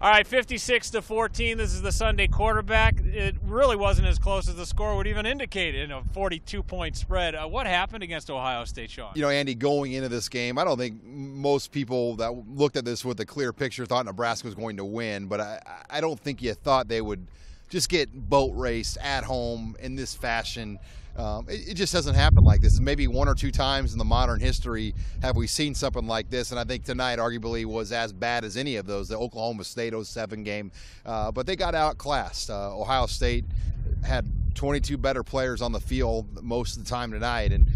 All right, 56-14. This is the Sunday quarterback. It really wasn't as close as the score would even indicate in a 42-point spread. What happened against Ohio State, Sean? You know, Andy, going into this game, I don't think most people that looked at this with a clear picture thought Nebraska was going to win, but I don't think you thought they would just get boat raced at home in this fashion. It just doesn't happen like this. Maybe one or two times in the modern history have we seen something like this, and I think tonight arguably was as bad as any of those, the Oklahoma State 07 game. But they got outclassed. Ohio State had 22 better players on the field most of the time tonight, and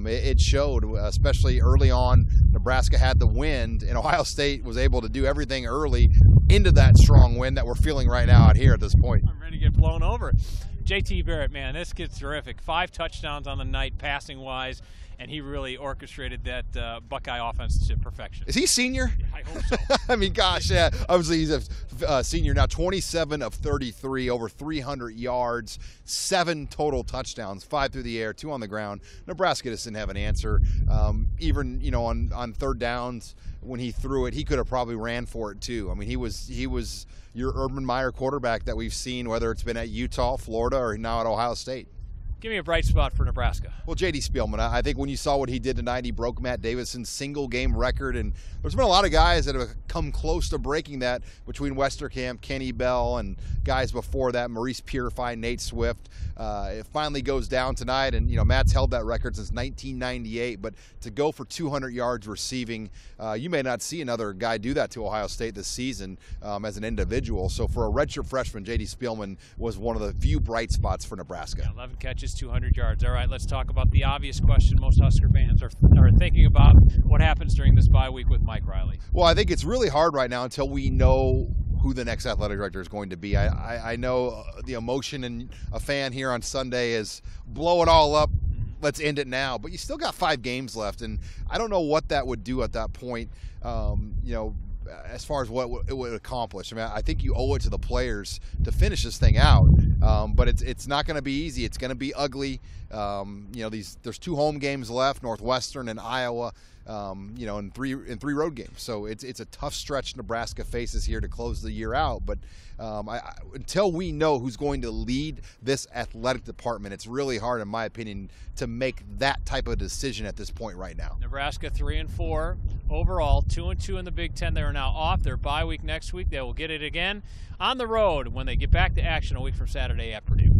it showed, especially early on. Nebraska had the wind, and Ohio State was able to do everything early into that strong wind that we're feeling right now out here at this point. I'm ready to get blown over. JT Barrett, man, this kid's terrific. 5 touchdowns on the night, passing-wise, and he really orchestrated that Buckeye offense to perfection. Is he senior? Yeah, I hope so. I mean, gosh, yeah. Obviously, he's a senior now. 27 of 33, over 300 yards, 7 total touchdowns, 5 through the air, 2 on the ground. Nebraska just didn't have an answer. Even, you know, on third downs when he threw it, he could have probably ran for it too. I mean, he was your Urban Meyer quarterback that we've seen, whether it's been at Utah, Florida, or now at Ohio State. Give me a bright spot for Nebraska. Well, JD Spielman, I think when you saw what he did tonight, he broke Matt Davidson's single-game record, and there's been a lot of guys that have come close to breaking that between Westerkamp, Kenny Bell, and guys before that, Maurice Purify, Nate Swift. It finally goes down tonight, and, you know, Matt's held that record since 1998, but to go for 200 yards receiving, you may not see another guy do that to Ohio State this season as an individual. So for a redshirt freshman, JD Spielman was one of the few bright spots for Nebraska. Yeah, 11 catches, 200 yards. All right, let's talk about the obvious question most Husker fans are thinking about: what happens during this bye week with Mike Riley? Well, I think it's really hard right now until we know who the next athletic director is going to be. I know the emotion in a fan here on Sunday is blow it all up, let's end it now. But you still got 5 games left, and I don't know what that would do at that point, you know, as far as what it would accomplish. I mean, I think you owe it to the players to finish this thing out, but it's not going to be easy. It's going to be ugly. You know, there's 2 home games left, Northwestern and Iowa. You know, in three road games. So it's a tough stretch Nebraska faces here to close the year out. But until we know who's going to lead this athletic department, it's really hard, in my opinion, to make that type of decision at this point right now. Nebraska 3-4 overall, 2-2 in the Big Ten. They are now off their bye week next week. They will get it again on the road when they get back to action a week from Saturday at Purdue.